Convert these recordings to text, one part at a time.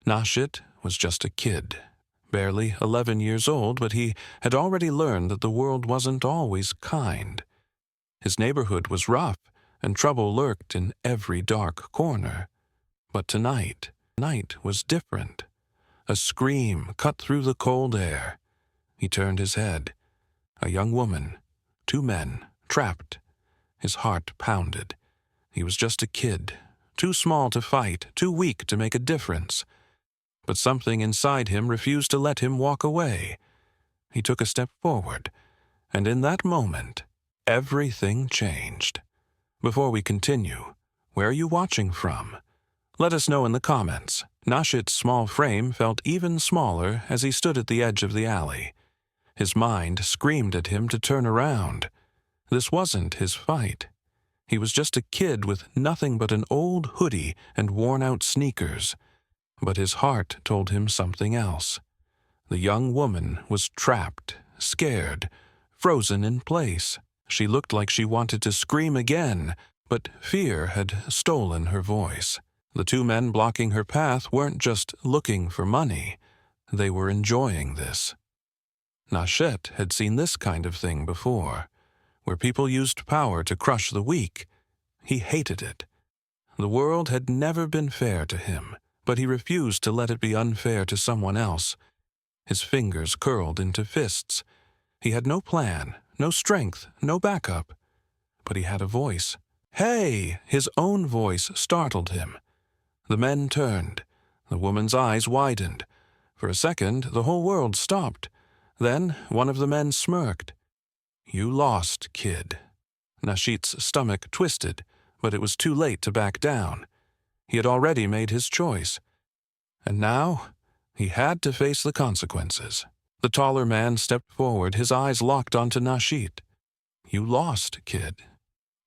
Nashit was just a kid, barely 11 years old, but he had already learned that the world wasn't always kind. His neighborhood was rough, and trouble lurked in every dark corner. But tonight, night was different. A scream cut through the cold air. He turned his head. A young woman, 2 men, trapped. His heart pounded. He was just a kid, too small to fight, too weak to make a difference. But something inside him refused to let him walk away. He took a step forward, and in that moment, everything changed. Before we continue, where are you watching from? Let us know in the comments. Nashit's small frame felt even smaller as he stood at the edge of the alley. His mind screamed at him to turn around. This wasn't his fight. He was just a kid with nothing but an old hoodie and worn-out sneakers. But his heart told him something else. The young woman was trapped, scared, frozen in place. She looked like she wanted to scream again, but fear had stolen her voice. The 2 men blocking her path weren't just looking for money. They were enjoying this. Nashit had seen this kind of thing before, where people used power to crush the weak. He hated it. The world had never been fair to him, but he refused to let it be unfair to someone else. His fingers curled into fists. He had no plan, no strength, no backup. But he had a voice. Hey! His own voice startled him. The men turned. The woman's eyes widened. For a second, the whole world stopped. Then one of the men smirked. You lost, kid. Nashit's stomach twisted, but it was too late to back down. He had already made his choice. And now, he had to face the consequences. The taller man stepped forward, his eyes locked onto Nashit. You lost, kid.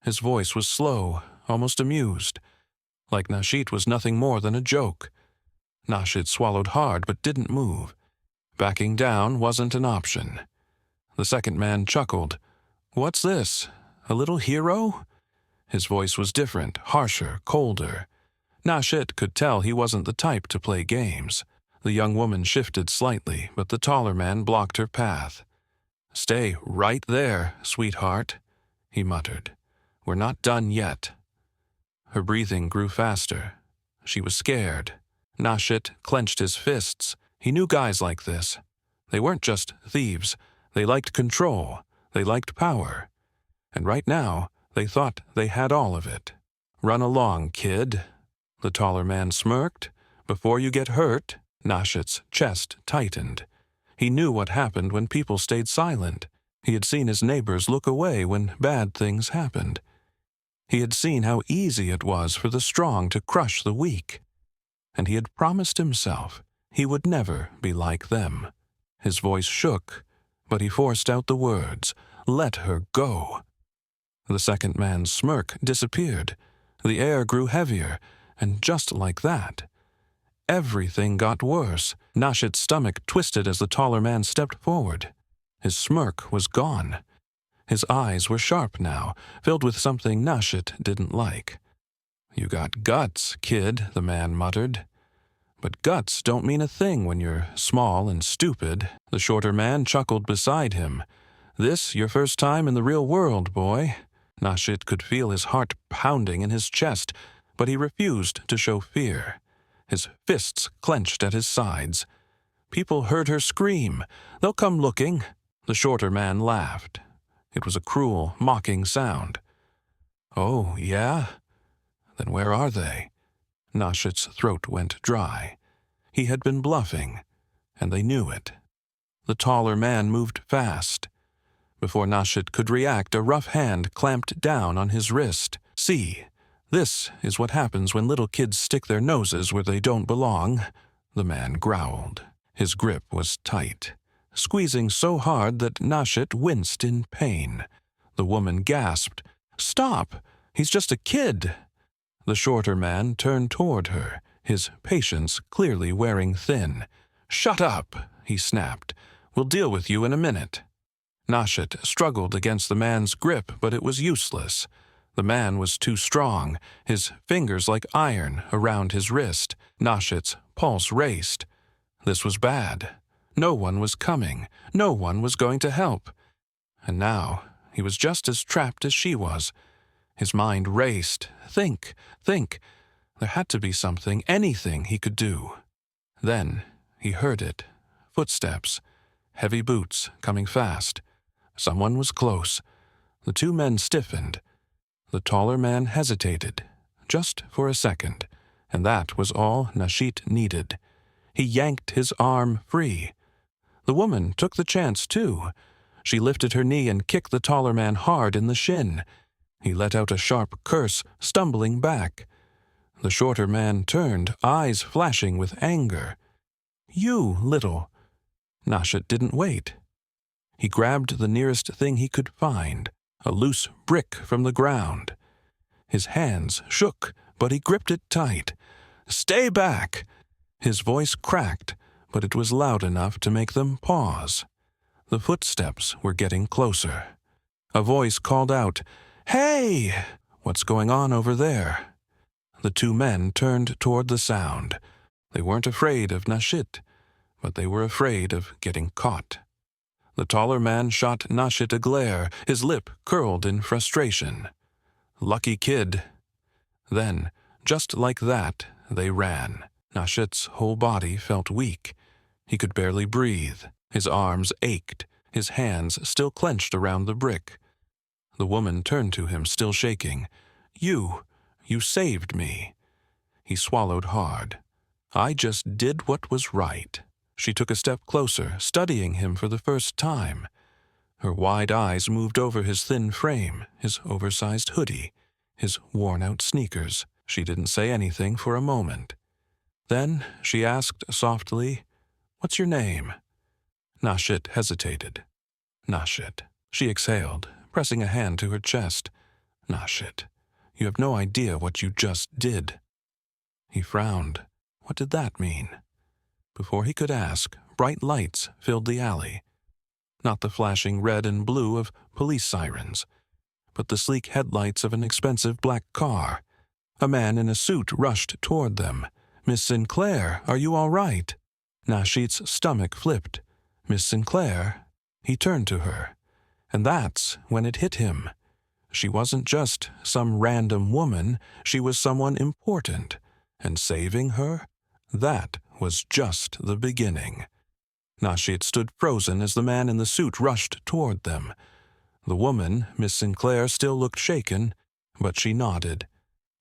His voice was slow, almost amused, like Nashit was nothing more than a joke. Nashit swallowed hard but didn't move. Backing down wasn't an option. The second man chuckled. What's this? A little hero? His voice was different, harsher, colder. Nashit could tell he wasn't the type to play games. The young woman shifted slightly, but the taller man blocked her path. Stay right there, sweetheart, he muttered. We're not done yet. Her breathing grew faster. She was scared. Nashit clenched his fists. He knew guys like this. They weren't just thieves. They liked control. They liked power. And right now, they thought they had all of it. Run along, kid. The taller man smirked. Before you get hurt. Nashit's chest tightened. He knew what happened when people stayed silent. He had seen his neighbors look away when bad things happened. He had seen how easy it was for the strong to crush the weak. And he had promised himself he would never be like them. His voice shook, but he forced out the words, "Let her go." The second man's smirk disappeared. The air grew heavier, and just like that, everything got worse. Nashit's stomach twisted as the taller man stepped forward. His smirk was gone. His eyes were sharp now, filled with something Nashit didn't like. You got guts, kid, the man muttered. But guts don't mean a thing when you're small and stupid. The shorter man chuckled beside him. This your first time in the real world, boy. Nashit could feel his heart pounding in his chest, but he refused to show fear. His fists clenched at his sides. People heard her scream. They'll come looking. The shorter man laughed. It was a cruel, mocking sound. Oh, yeah? Then where are they? Nashit's throat went dry. He had been bluffing, and they knew it. The taller man moved fast. Before Nashit could react, a rough hand clamped down on his wrist. See, this is what happens when little kids stick their noses where they don't belong, the man growled. His grip was tight, squeezing so hard that Nashit winced in pain. The woman gasped, "Stop! He's just a kid!" The shorter man turned toward her, his patience clearly wearing thin. "Shut up!" he snapped. "We'll deal with you in a minute." Nashit struggled against the man's grip, but it was useless. The man was too strong, his fingers like iron around his wrist. Nashit's pulse raced. This was bad. No one was coming. No one was going to help. And now he was just as trapped as she was. His mind raced. Think. There had to be something, anything he could do. Then he heard it. Footsteps. Heavy boots, coming fast. Someone was close. The two men stiffened. The taller man hesitated, just for a second, and that was all Nashit needed. He yanked his arm free. The woman took the chance, too. She lifted her knee and kicked the taller man hard in the shin. He let out a sharp curse, stumbling back. The shorter man turned, eyes flashing with anger. "You, little—" Nashit didn't wait. He grabbed the nearest thing he could find, a loose brick from the ground. His hands shook, but he gripped it tight. "Stay back!" His voice cracked, but it was loud enough to make them pause. The footsteps were getting closer. A voice called out, "Hey! What's going on over there?" The two men turned toward the sound. They weren't afraid of Nashit, but they were afraid of getting caught. The taller man shot Nashit a glare, his lip curled in frustration. "Lucky kid." Then, just like that, they ran. Nashit's whole body felt weak. He could barely breathe. His arms ached, his hands still clenched around the brick. The woman turned to him, still shaking. You saved me." He swallowed hard. "I just did what was right." She took a step closer, studying him for the first time. Her wide eyes moved over his thin frame, his oversized hoodie, his worn-out sneakers. She didn't say anything for a moment. Then she asked softly, "What's your name?" Nashit hesitated. "Nashit." She exhaled, pressing a hand to her chest. "Nashit, you have no idea what you just did." He frowned. What did that mean? Before he could ask, bright lights filled the alley. Not the flashing red and blue of police sirens, but the sleek headlights of an expensive black car. A man in a suit rushed toward them. "Miss Sinclair, are you all right?" Nashit's stomach flipped. "Miss Sinclair?" He turned to her. And that's when it hit him. She wasn't just some random woman, she was someone important. And saving her? That was just the beginning. Nashit stood frozen as the man in the suit rushed toward them. The woman, Miss Sinclair, still looked shaken, but she nodded.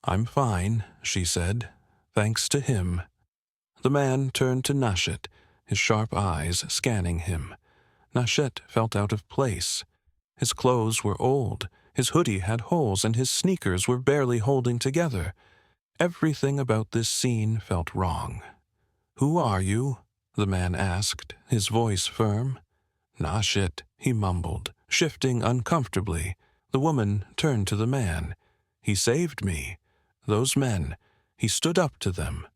"I'm fine," she said. "Thanks to him." The man turned to Nashit, his sharp eyes scanning him. Nashit felt out of place. His clothes were old, his hoodie had holes, and his sneakers were barely holding together. Everything about this scene felt wrong. "Who are you?" the man asked, his voice firm. "Nashit," he mumbled, shifting uncomfortably. The woman turned to the man. "He saved me. Those men. He stood up to them."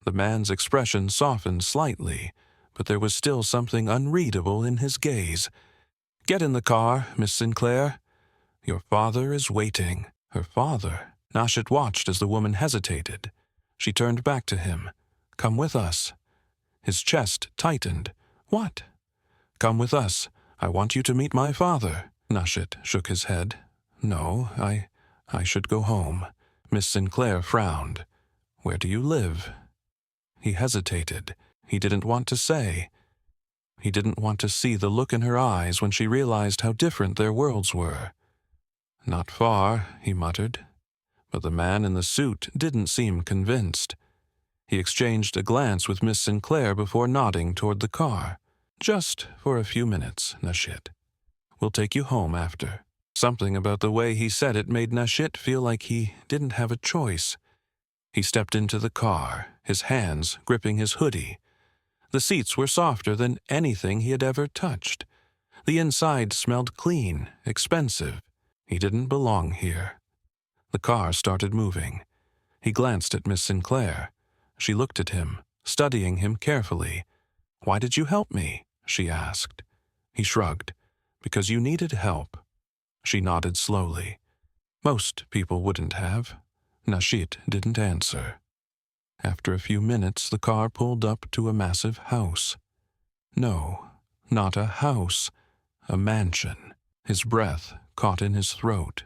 The man's expression softened slightly, but there was still something unreadable in his gaze. "Get in the car, Miss Sinclair. Your father is waiting." Her father? Nashit watched as the woman hesitated. She turned back to him. "Come with us." His chest tightened. "What?" "Come with us. I want you to meet my father." Nashit shook his head. "No, I should go home." Miss Sinclair frowned. "Where do you live?" He hesitated. He didn't want to say. He didn't want to see the look in her eyes when she realized how different their worlds were. "Not far," he muttered. But the man in the suit didn't seem convinced. He exchanged a glance with Miss Sinclair before nodding toward the car. "Just for a few minutes, Nashit. We'll take you home after." Something about the way he said it made Nashit feel like he didn't have a choice. He stepped into the car, his hands gripping his hoodie. The seats were softer than anything he had ever touched. The inside smelled clean, expensive. He didn't belong here. The car started moving. He glanced at Miss Sinclair. She looked at him, studying him carefully. "Why did you help me?" she asked. He shrugged. "Because you needed help." She nodded slowly. Most people wouldn't have. Nashit didn't answer. After a few minutes, the car pulled up to a massive house. No, not a house, a mansion. His breath caught in his throat.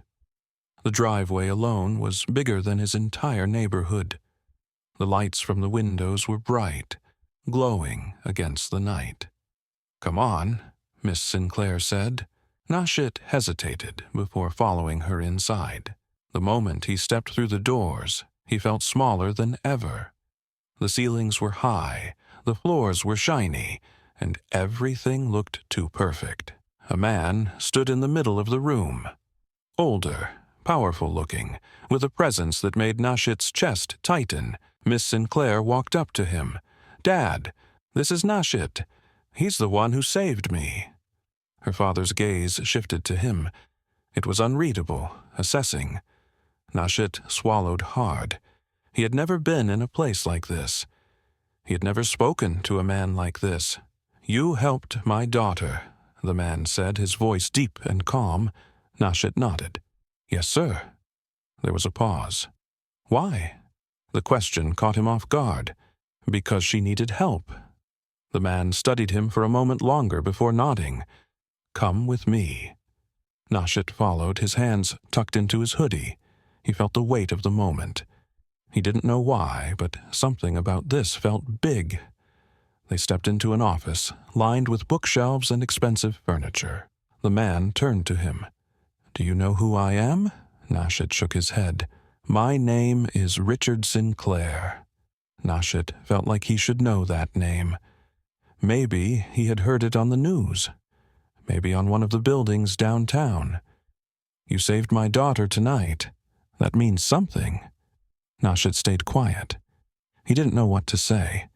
The driveway alone was bigger than his entire neighborhood. The lights from the windows were bright, glowing against the night. "Come on," Miss Sinclair said. Nashit hesitated before following her inside. The moment he stepped through the doors, he felt smaller than ever. The ceilings were high, the floors were shiny, and everything looked too perfect. A man stood in the middle of the room. Older, powerful-looking, with a presence that made Nashit's chest tighten. Miss Sinclair walked up to him. "Dad, this is Nashit. He's the one who saved me." Her father's gaze shifted to him. It was unreadable, assessing. Nashit swallowed hard. He had never been in a place like this. He had never spoken to a man like this. "You helped my daughter," the man said, his voice deep and calm. Nashit nodded. "Yes, sir." There was a pause. "Why?" The question caught him off guard. "Because she needed help." The man studied him for a moment longer before nodding. "Come with me." Nashit followed, his hands tucked into his hoodie. He felt the weight of the moment. He didn't know why, but something about this felt big. They stepped into an office, lined with bookshelves and expensive furniture. The man turned to him. "Do you know who I am?" Nashit shook his head. "My name is Richard Sinclair." Nashit felt like he should know that name. Maybe he had heard it on the news. Maybe on one of the buildings downtown. "You saved my daughter tonight. That means something." Nashit stayed quiet. He didn't know what to say.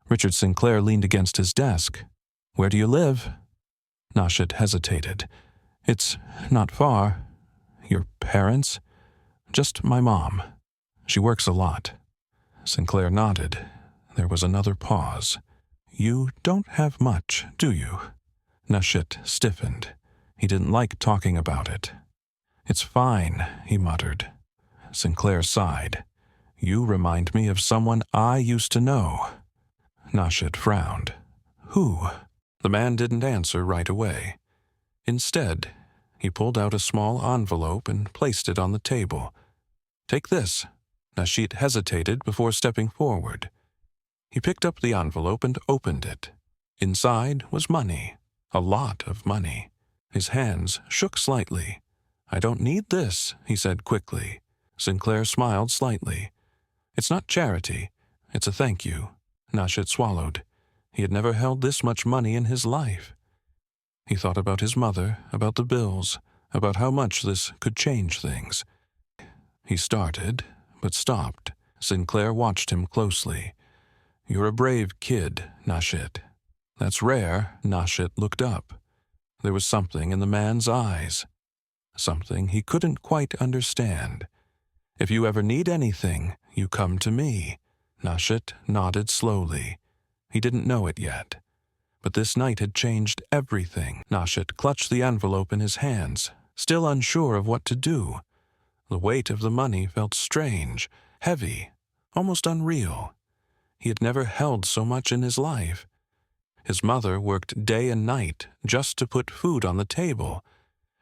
Richard Sinclair leaned against his desk. "Where do you live?" Nashit hesitated. "It's not far." "Your parents?" "Just my mom. She works a lot." Sinclair nodded. There was another pause. "You don't have much, do you?" Nashit stiffened. He didn't like talking about it. "It's fine," he muttered. Sinclair sighed. "You remind me of someone I used to know." Nashit frowned. "Who?" The man didn't answer right away. Instead, he pulled out a small envelope and placed it on the table. "Take this." Nashit hesitated before stepping forward. He picked up the envelope and opened it. Inside was money. A lot of money. His hands shook slightly. "I don't need this," he said quickly. Sinclair smiled slightly. "It's not charity. It's a thank you." Nashit swallowed. He had never held this much money in his life. He thought about his mother, about the bills, about how much this could change things. He started, but stopped. Sinclair watched him closely. "You're a brave kid, Nashit." "That's rare." Nashit looked up. There was something in the man's eyes. Something he couldn't quite understand. "If you ever need anything, you come to me." Nashit nodded slowly. He didn't know it yet. But this night had changed everything. Nashit clutched the envelope in his hands, still unsure of what to do. The weight of the money felt strange, heavy, almost unreal. He had never held so much in his life. His mother worked day and night just to put food on the table,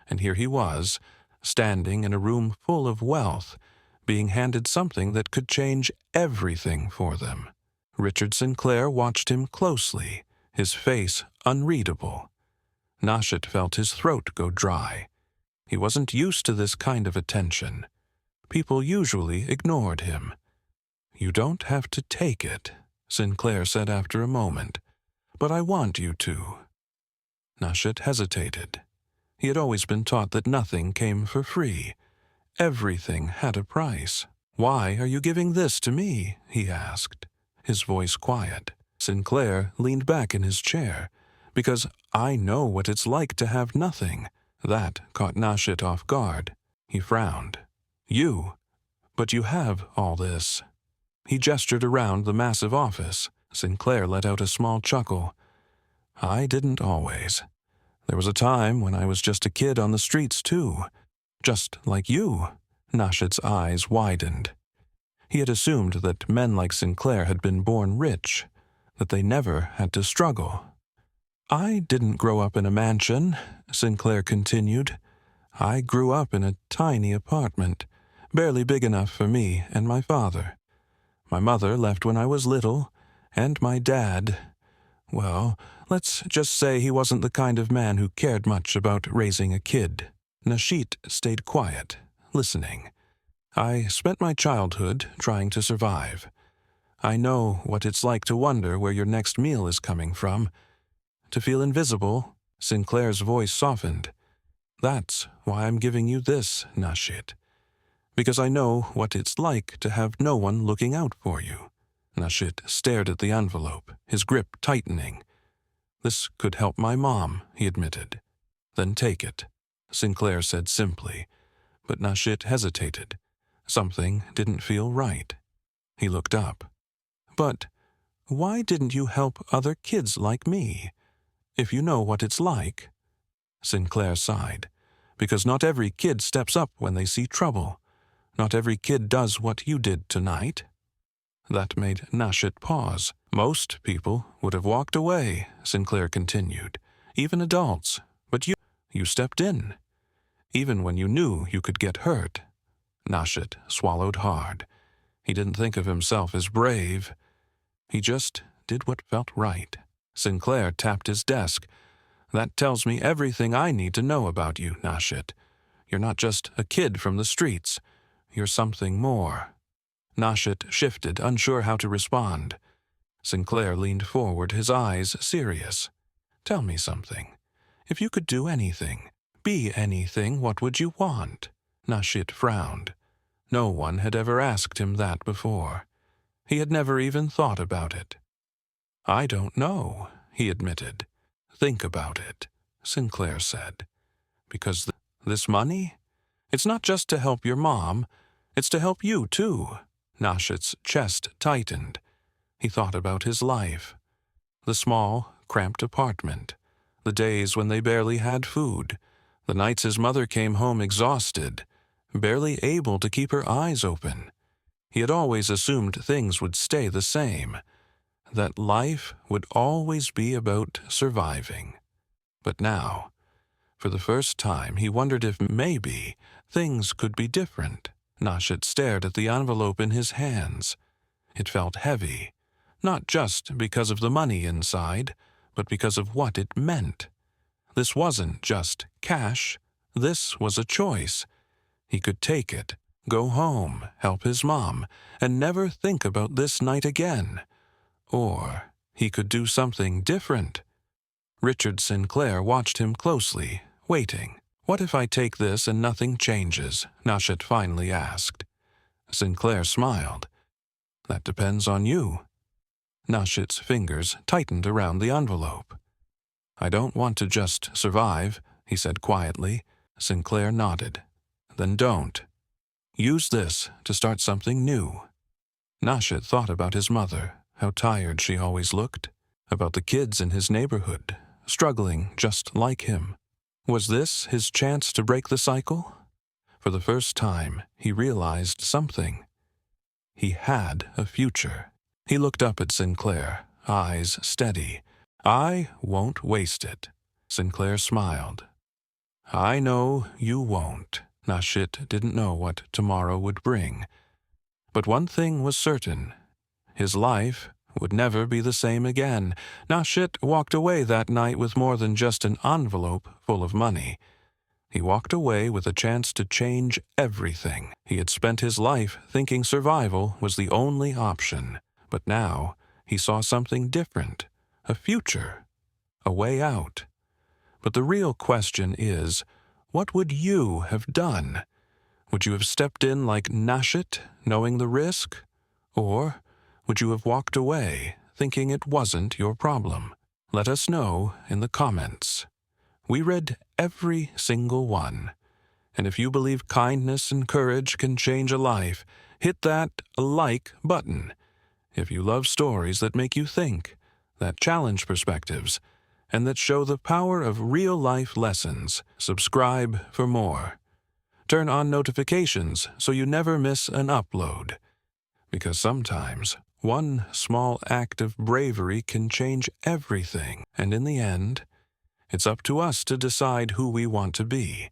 and here he was, standing in a room full of wealth, being handed something that could change everything for them. Richard Sinclair watched him closely, his face unreadable. Nashit felt his throat go dry. He wasn't used to this kind of attention. People usually ignored him. "You don't have to take it," Sinclair said after a moment. "But I want you to." Nashit hesitated. He had always been taught that nothing came for free. Everything had a price. "Why are you giving this to me?" he asked, his voice quiet. Sinclair leaned back in his chair. "Because I know what it's like to have nothing." That caught Nashit off guard. He frowned. "You? But you have all this." He gestured around the massive office. Sinclair let out a small chuckle. "I didn't always. There was a time when I was just a kid on the streets, too. Just like you." Nashit's eyes widened. He had assumed that men like Sinclair had been born rich, that they never had to struggle. "I didn't grow up in a mansion," Sinclair continued. "I grew up in a tiny apartment, barely big enough for me and my father. My mother left when I was little, and my dad, well, let's just say he wasn't the kind of man who cared much about raising a kid." Nashit stayed quiet, listening. "I spent my childhood trying to survive. I know what it's like to wonder where your next meal is coming from. To feel invisible." Sinclair's voice softened. "That's why I'm giving you this, Nashit. Because I know what it's like to have no one looking out for you." Nashit stared at the envelope, his grip tightening. "This could help my mom," he admitted. "Then take it," Sinclair said simply, but Nashit hesitated. Something didn't feel right. He looked up. "But why didn't you help other kids like me? If you know what it's like." Sinclair sighed. "Because not every kid steps up when they see trouble. Not every kid does what you did tonight." That made Nashit pause. "Most people would have walked away," Sinclair continued. "Even adults. But you stepped in. Even when you knew you could get hurt." Nashit swallowed hard. He didn't think of himself as brave. He just did what felt right. Sinclair tapped his desk. "That tells me everything I need to know about you, Nashit. You're not just a kid from the streets. You're something more." Nashit shifted, unsure how to respond. Sinclair leaned forward, his eyes serious. "Tell me something. If you could do anything, be anything, what would you want?" Nashit frowned. No one had ever asked him that before. He had never even thought about it. "I don't know," he admitted. "Think about it," Sinclair said. "Because this money? It's not just to help your mom. It's to help you, too." Nashit's chest tightened. He thought about his life. The small, cramped apartment. The days when they barely had food. The nights his mother came home exhausted, barely able to keep her eyes open. He had always assumed things would stay the same, that life would always be about surviving. But now, for the first time, he wondered if maybe things could be different. Nashit stared at the envelope in his hands. It felt heavy, not just because of the money inside, but because of what it meant. This wasn't just cash. This was a choice. He could take it, go home, help his mom, and never think about this night again. Or he could do something different. Richard Sinclair watched him closely, waiting. "What if I take this and nothing changes?" Nashit finally asked. Sinclair smiled. "That depends on you." Nashit's fingers tightened around the envelope. "I don't want to just survive," he said quietly. Sinclair nodded. "Then don't. Use this to start something new." Nashit thought about his mother, how tired she always looked, about the kids in his neighborhood, struggling just like him. Was this his chance to break the cycle? For the first time, he realized something. He had a future. He looked up at Sinclair, eyes steady. "I won't waste it." Sinclair smiled. "I know you won't." Nashit didn't know what tomorrow would bring. But one thing was certain. His life would never be the same again. Nashit walked away that night with more than just an envelope full of money. He walked away with a chance to change everything. He had spent his life thinking survival was the only option. But now he saw something different, a future, a way out. But the real question is, what would you have done? Would you have stepped in like Nashit, knowing the risk? Or would you have walked away, thinking it wasn't your problem? Let us know in the comments. We read every single one. And if you believe kindness and courage can change a life, hit that like button. If you love stories that make you think, that challenge perspectives, and that show the power of real-life lessons, subscribe for more. Turn on notifications so you never miss an upload. because sometimes one small act of bravery can change everything, and in the end, it's up to us to decide who we want to be